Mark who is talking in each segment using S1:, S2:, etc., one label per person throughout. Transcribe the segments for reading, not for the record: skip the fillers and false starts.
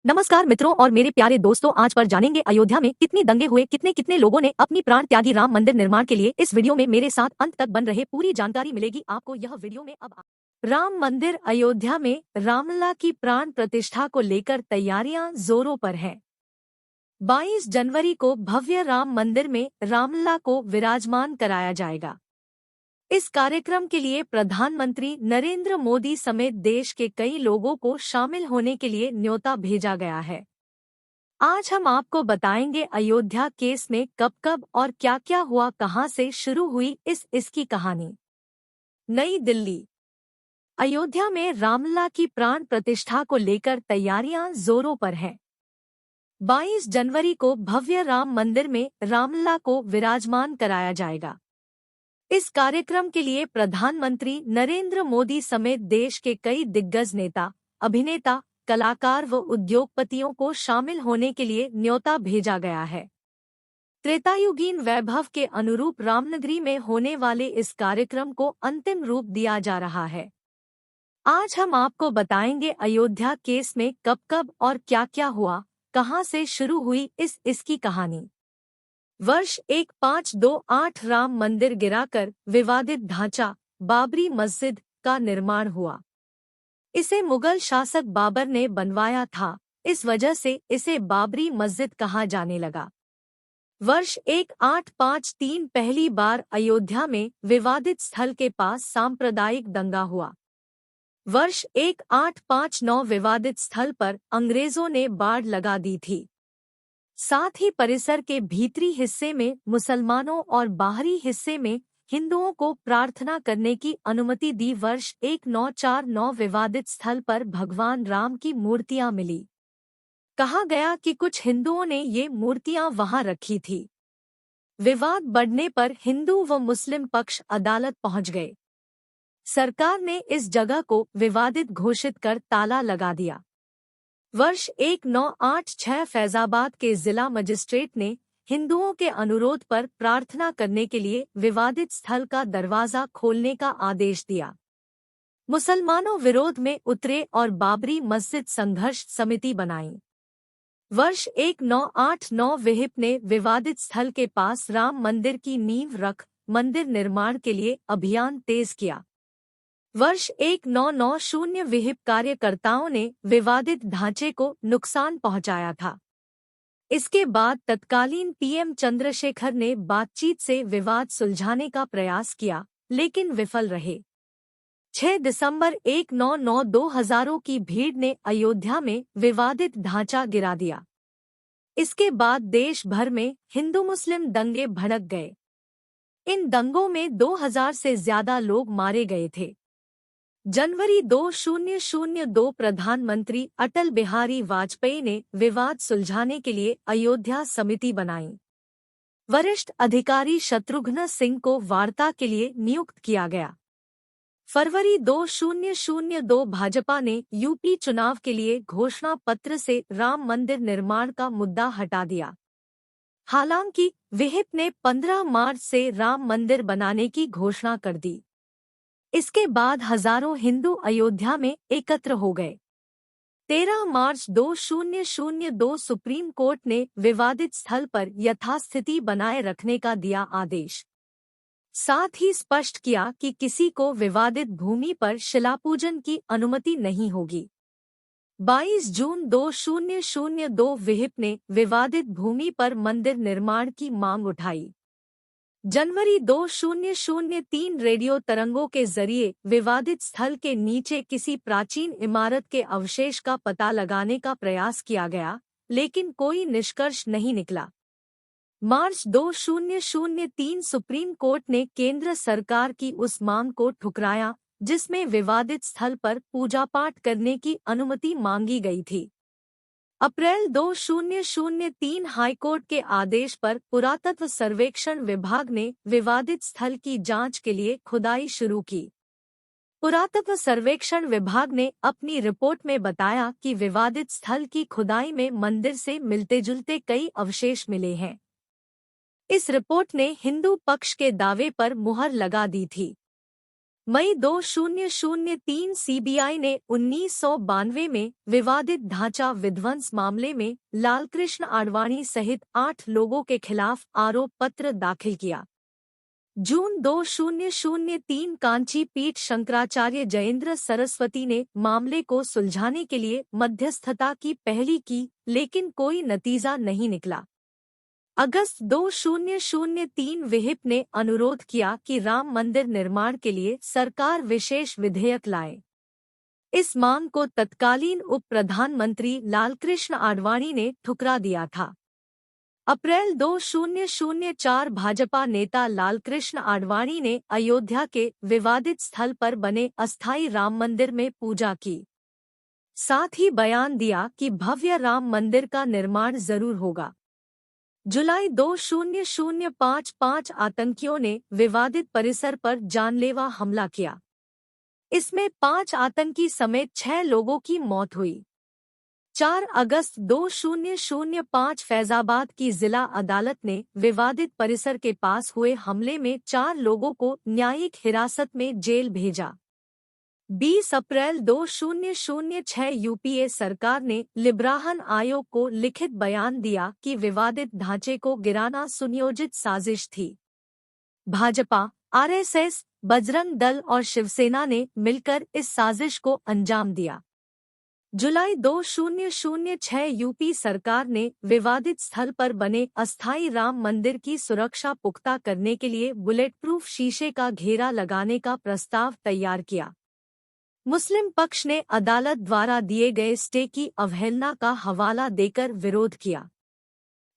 S1: नमस्कार मित्रों और मेरे प्यारे दोस्तों, आज पर जानेंगे अयोध्या में कितने दंगे हुए, कितने कितने लोगों ने अपनी प्राण त्यागी राम मंदिर निर्माण के लिए। इस वीडियो में मेरे साथ अंत तक बन रहे, पूरी जानकारी मिलेगी आपको यह वीडियो में। अब राम मंदिर अयोध्या में रामलला की प्राण प्रतिष्ठा को लेकर तैयारियां जोरों पर हैं। 22 जनवरी को भव्य राम मंदिर में रामलला को विराजमान कराया जाएगा। इस कार्यक्रम के लिए प्रधानमंत्री नरेंद्र मोदी समेत देश के कई लोगों को शामिल होने के लिए न्योता भेजा गया है। आज हम आपको बताएंगे अयोध्या केस में कब कब और क्या क्या हुआ, कहां से शुरू हुई इसकी कहानी। नई दिल्ली। अयोध्या में रामलला की प्राण प्रतिष्ठा को लेकर तैयारियां जोरों पर हैं। 22 जनवरी को भव्य राम मंदिर में रामलला को विराजमान कराया जाएगा। इस कार्यक्रम के लिए प्रधानमंत्री नरेंद्र मोदी समेत देश के कई दिग्गज नेता, अभिनेता, कलाकार व उद्योगपतियों को शामिल होने के लिए न्योता भेजा गया है। त्रेतायुगीन वैभव के अनुरूप रामनगरी में होने वाले इस कार्यक्रम को अंतिम रूप दिया जा रहा है। आज हम आपको बताएंगे अयोध्या केस में कब कब और क्या क्या हुआ, कहां से शुरू हुई इसकी कहानी। वर्ष 1528 राम मंदिर गिराकर विवादित ढांचा बाबरी मस्जिद का निर्माण हुआ। इसे मुगल शासक बाबर ने बनवाया था, इस वजह से इसे बाबरी मस्जिद कहा जाने लगा। वर्ष 1853 पहली बार अयोध्या में विवादित स्थल के पास सांप्रदायिक दंगा हुआ। वर्ष 1859 विवादित स्थल पर अंग्रेजों ने बाड़ लगा दी थी। साथ ही परिसर के भीतरी हिस्से में मुसलमानों और बाहरी हिस्से में हिंदुओं को प्रार्थना करने की अनुमति दी। वर्ष 1949 विवादित स्थल पर भगवान राम की मूर्तियां मिली। कहा गया कि कुछ हिंदुओं ने ये मूर्तियां वहां रखी थी। विवाद बढ़ने पर हिंदू व मुस्लिम पक्ष अदालत पहुंच गए। सरकार ने इस जगह को विवादित घोषित कर ताला लगा दिया। वर्ष 1986 फैजाबाद के जिला मजिस्ट्रेट ने हिंदुओं के अनुरोध पर प्रार्थना करने के लिए विवादित स्थल का दरवाजा खोलने का आदेश दिया। मुसलमानों विरोध में उतरे और बाबरी मस्जिद संघर्ष समिति बनाई। वर्ष 1989 विहिप ने विवादित स्थल के पास राम मंदिर की नींव रख मंदिर निर्माण के लिए अभियान तेज किया। वर्ष 1990 विहिप कार्यकर्ताओं ने विवादित ढांचे को नुकसान पहुंचाया था। इसके बाद तत्कालीन पीएम चंद्रशेखर ने बातचीत से विवाद सुलझाने का प्रयास किया, लेकिन विफल रहे। 6 दिसंबर 1999 की भीड़ ने अयोध्या में विवादित ढांचा गिरा दिया। इसके बाद देश भर में हिंदू मुस्लिम दंगे भड़क गए। इन दंगों में 2000 से ज्यादा लोग मारे गए थे। जनवरी 2002 प्रधानमंत्री अटल बिहारी वाजपेयी ने विवाद सुलझाने के लिए अयोध्या समिति बनाई। वरिष्ठ अधिकारी शत्रुघ्न सिंह को वार्ता के लिए नियुक्त किया गया। फरवरी 2002 भाजपा ने यूपी चुनाव के लिए घोषणा पत्र से राम मंदिर निर्माण का मुद्दा हटा दिया। हालांकि विहिप ने 15 मार्च से राम मंदिर बनाने की घोषणा कर दी। इसके बाद हजारों हिंदू अयोध्या में एकत्र हो गए। 13 मार्च 2002 सुप्रीम कोर्ट ने विवादित स्थल पर यथास्थिति बनाए रखने का दिया आदेश। साथ ही स्पष्ट किया कि किसी को विवादित भूमि पर शिलापूजन की अनुमति नहीं होगी। 22 जून 2002 विहिप ने विवादित भूमि पर मंदिर निर्माण की मांग उठाई। जनवरी 2003 रेडियो तरंगों के जरिए विवादित स्थल के नीचे किसी प्राचीन इमारत के अवशेष का पता लगाने का प्रयास किया गया, लेकिन कोई निष्कर्ष नहीं निकला। मार्च 2003 सुप्रीम कोर्ट ने केंद्र सरकार की उस मांग को ठुकराया जिसमें विवादित स्थल पर पूजा पाठ करने की अनुमति मांगी गई थी। अप्रैल 2003 हाईकोर्ट के आदेश पर पुरातत्व सर्वेक्षण विभाग ने विवादित स्थल की जांच के लिए खुदाई शुरू की। पुरातत्व सर्वेक्षण विभाग ने अपनी रिपोर्ट में बताया कि विवादित स्थल की खुदाई में मंदिर से मिलते जुलते कई अवशेष मिले हैं। इस रिपोर्ट ने हिंदू पक्ष के दावे पर मुहर लगा दी थी। मई 2003 सीबीआई ने 1992 में विवादित ढांचा विध्वंस मामले में लालकृष्ण आडवाणी सहित 8 लोगों के खिलाफ आरोप पत्र दाखिल किया। जून 2003 कांची पीठ शंकराचार्य जयेंद्र सरस्वती ने मामले को सुलझाने के लिए मध्यस्थता की पहल की, लेकिन कोई नतीजा नहीं निकला। अगस्त 2003 विहिप ने अनुरोध किया कि राम मंदिर निर्माण के लिए सरकार विशेष विधेयक लाए। इस मांग को तत्कालीन उप प्रधानमंत्री लालकृष्ण आडवाणी ने ठुकरा दिया था। अप्रैल 2004 भाजपा नेता लालकृष्ण आडवाणी ने अयोध्या के विवादित स्थल पर बने अस्थायी राम मंदिर में पूजा की। साथ ही बयान दिया कि भव्य राम मंदिर का निर्माण जरूर होगा। जुलाई 2005 आतंकियों ने विवादित परिसर पर जानलेवा हमला किया। इसमें 5 आतंकी समेत 6 लोगों की मौत हुई। 4 अगस्त 2005 फैजाबाद की जिला अदालत ने विवादित परिसर के पास हुए हमले में 4 लोगों को न्यायिक हिरासत में जेल भेजा। 20 अप्रैल 2006 यूपीए सरकार ने लिब्राहन आयोग को लिखित बयान दिया कि विवादित ढांचे को गिराना सुनियोजित साजिश थी। भाजपा, आरएसएस, बजरंग दल और शिवसेना ने मिलकर इस साजिश को अंजाम दिया। जुलाई 2006 यूपी सरकार ने विवादित स्थल पर बने अस्थायी राम मंदिर की सुरक्षा पुख्ता करने के लिए बुलेट प्रूफ शीशे का घेरा लगाने का प्रस्ताव तैयार किया। मुस्लिम पक्ष ने अदालत द्वारा दिए गए स्टे की अवहेलना का हवाला देकर विरोध किया।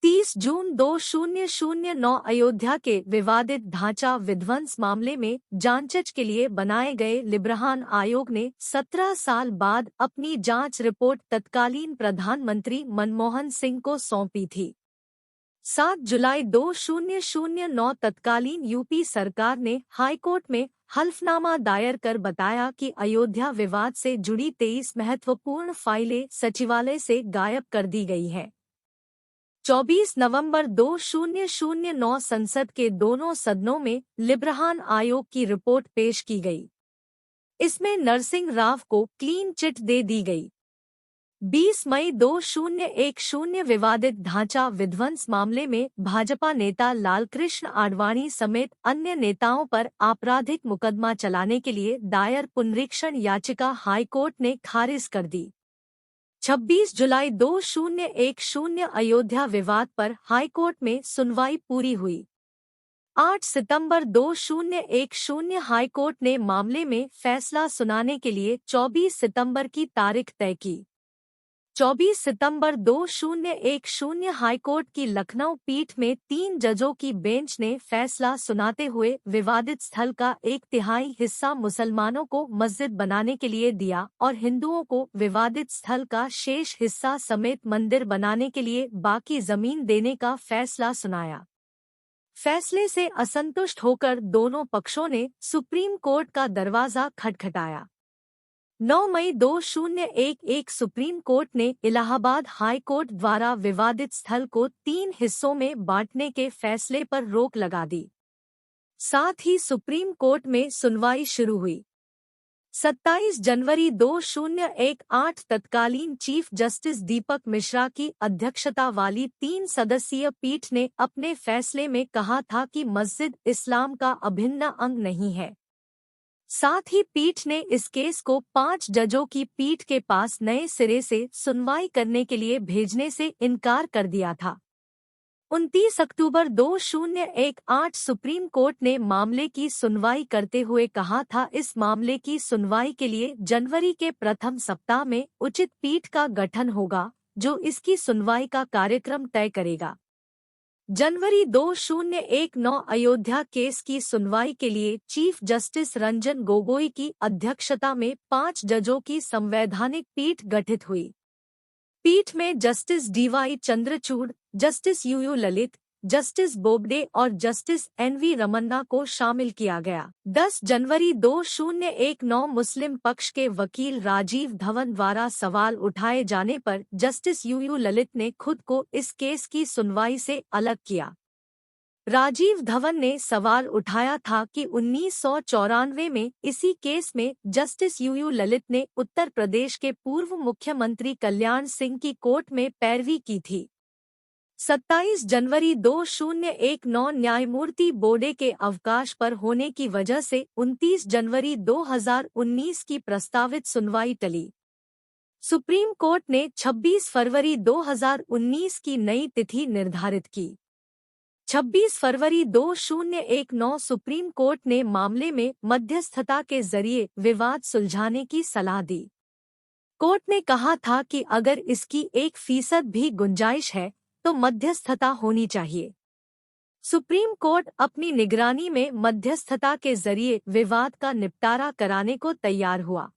S1: 30 जून 2009 अयोध्या के विवादित ढांचा विध्वंस मामले में जांच के लिए बनाए गए लिब्राहन आयोग ने 17 साल बाद अपनी जांच रिपोर्ट तत्कालीन प्रधानमंत्री मनमोहन सिंह को सौंपी थी। 7 जुलाई 2009 तत्कालीन यूपी सरकार ने हाईकोर्ट में हल्फनामा दायर कर बताया कि अयोध्या विवाद से जुड़ी 23 महत्वपूर्ण फाइलें सचिवालय से गायब कर दी गई हैं। 24 नवंबर 2009 संसद के दोनों सदनों में लिब्राहन आयोग की रिपोर्ट पेश की गई। इसमें नरसिंह राव को क्लीन चिट दे दी गई। 20 मई 2010 विवादित ढांचा विध्वंस मामले में भाजपा नेता लालकृष्ण आडवाणी समेत अन्य नेताओं पर आपराधिक मुकदमा चलाने के लिए दायर पुनरीक्षण याचिका हाईकोर्ट ने खारिज कर दी। 26 जुलाई 2010 अयोध्या विवाद पर हाईकोर्ट में सुनवाई पूरी हुई। 8 सितंबर 2010 हाईकोर्ट ने मामले में फैसला सुनाने के लिए 24 सितंबर की तारीख तय की। 24 सितंबर 2010 हाईकोर्ट की लखनऊ पीठ में 3 जजों की बेंच ने फैसला सुनाते हुए विवादित स्थल का 1/3 हिस्सा मुसलमानों को मस्जिद बनाने के लिए दिया और हिंदुओं को विवादित स्थल का शेष हिस्सा समेत मंदिर बनाने के लिए बाकी जमीन देने का फैसला सुनाया। फैसले से असंतुष्ट होकर दोनों पक्षों ने सुप्रीम कोर्ट का दरवाजा खटखटाया। 9 मई 2011 सुप्रीम कोर्ट ने इलाहाबाद हाई कोर्ट द्वारा विवादित स्थल को 3 हिस्सों में बांटने के फैसले पर रोक लगा दी। साथ ही सुप्रीम कोर्ट में सुनवाई शुरू हुई। 27 जनवरी 2018 तत्कालीन चीफ जस्टिस दीपक मिश्रा की अध्यक्षता वाली 3 सदस्यीय पीठ ने अपने फैसले में कहा था कि मस्जिद इस्लाम का अभिन्न अंग नहीं है। साथ ही पीठ ने इस केस को 5 जजों की पीठ के पास नए सिरे से सुनवाई करने के लिए भेजने से इनकार कर दिया था। 29 अक्टूबर 2018 सुप्रीम कोर्ट ने मामले की सुनवाई करते हुए कहा था इस मामले की सुनवाई के लिए जनवरी के प्रथम सप्ताह में उचित पीठ का गठन होगा, जो इसकी सुनवाई का कार्यक्रम तय करेगा। जनवरी 2019 अयोध्या केस की सुनवाई के लिए चीफ जस्टिस रंजन गोगोई की अध्यक्षता में 5 जजों की संवैधानिक पीठ गठित हुई। पीठ में justice DY Chandrachud, justice UU Lalit, justice Bobde और जस्टिस एनवी रमन्ना को शामिल किया गया। 10 जनवरी 2019 मुस्लिम पक्ष के वकील राजीव धवन द्वारा सवाल उठाए जाने पर जस्टिस यूयू ललित ने खुद को इस केस की सुनवाई से अलग किया। राजीव धवन ने सवाल उठाया था कि 1994 में इसी केस में जस्टिस यूयू ललित ने उत्तर प्रदेश के पूर्व मुख्यमंत्री कल्याण सिंह की कोर्ट में पैरवी की थी। 27 जनवरी 2019 न्यायमूर्ति बोबडे के अवकाश पर होने की वजह से 29 जनवरी 2019 की प्रस्तावित सुनवाई टली। सुप्रीम कोर्ट ने 26 फरवरी 2019 की नई तिथि निर्धारित की। 26 फरवरी 2019 सुप्रीम कोर्ट ने मामले में मध्यस्थता के जरिए विवाद सुलझाने की सलाह दी। कोर्ट ने कहा था कि अगर इसकी 1% भी गुंजाइश है तो मध्यस्थता होनी चाहिए। सुप्रीम कोर्ट अपनी निगरानी में मध्यस्थता के जरिए विवाद का निपटारा कराने को तैयार हुआ।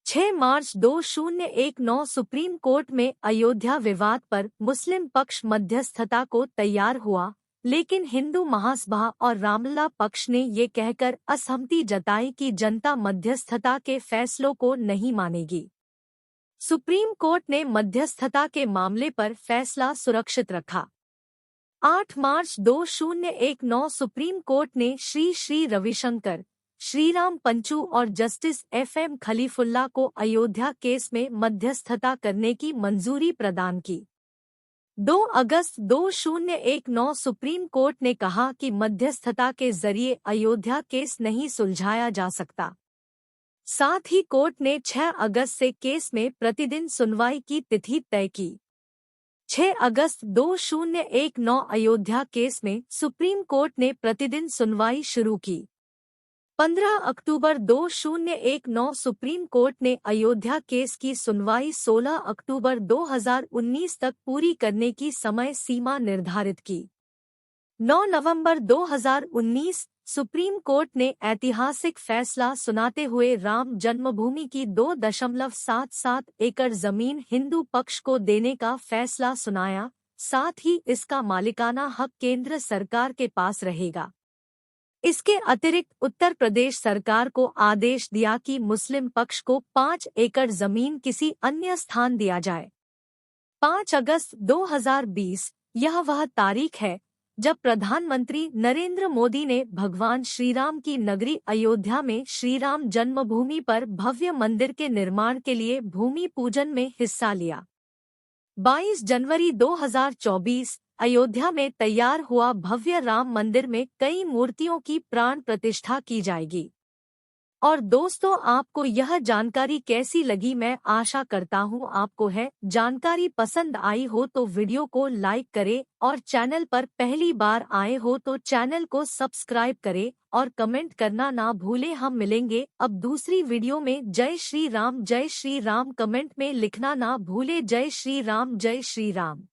S1: 6 मार्च 2019 सुप्रीम कोर्ट में अयोध्या विवाद पर मुस्लिम पक्ष मध्यस्थता को तैयार हुआ, लेकिन हिंदू महासभा और रामलला पक्ष ने ये कहकर असहमति जताई कि जनता मध्यस्थता के फैसलों को नहीं मानेगी। सुप्रीम कोर्ट ने मध्यस्थता के मामले पर फैसला सुरक्षित रखा। 8 मार्च 2019 सुप्रीम कोर्ट ने श्री रविशंकर, श्रीराम पंचू और जस्टिस FM खलीफुल्ला को अयोध्या केस में मध्यस्थता करने की मंजूरी प्रदान की। 2 अगस्त 2019 सुप्रीम कोर्ट ने कहा कि मध्यस्थता के जरिए अयोध्या केस नहीं सुलझाया जा सकता। साथ ही कोर्ट ने 6 अगस्त से केस में प्रतिदिन सुनवाई की तिथि तय की। 6 अगस्त 2019 अयोध्या केस में सुप्रीम कोर्ट ने प्रतिदिन सुनवाई शुरू की। 15 अक्टूबर 2019 सुप्रीम कोर्ट ने अयोध्या केस की सुनवाई 16 अक्टूबर 2019 तक पूरी करने की समय सीमा निर्धारित की। 9 नवंबर 2019 सुप्रीम कोर्ट ने ऐतिहासिक फैसला सुनाते हुए राम जन्मभूमि की 2.77 एकड़ जमीन हिंदू पक्ष को देने का फैसला सुनाया, साथ ही इसका मालिकाना हक केंद्र सरकार के पास रहेगा। इसके अतिरिक्त उत्तर प्रदेश सरकार को आदेश दिया कि मुस्लिम पक्ष को 5 एकड़ जमीन किसी अन्य स्थान दिया जाए। 5 अगस्त 2020 यह वह तारीख है जब प्रधानमंत्री नरेंद्र मोदी ने भगवान श्रीराम की नगरी अयोध्या में श्रीराम जन्मभूमि पर भव्य मंदिर के निर्माण के लिए भूमि पूजन में हिस्सा लिया। 22 जनवरी 2024 अयोध्या में तैयार हुआ भव्य राम मंदिर में कई मूर्तियों की प्राण प्रतिष्ठा की जाएगी। और दोस्तों, आपको यह जानकारी कैसी लगी? मैं आशा करता हूँ आपको है जानकारी पसंद आई हो तो वीडियो को लाइक करें और चैनल पर पहली बार आए हो तो चैनल को सब्सक्राइब करें और कमेंट करना ना भूलें। हम मिलेंगे अब दूसरी वीडियो में। जय श्री राम कमेंट में लिखना ना भूले। जय श्री राम।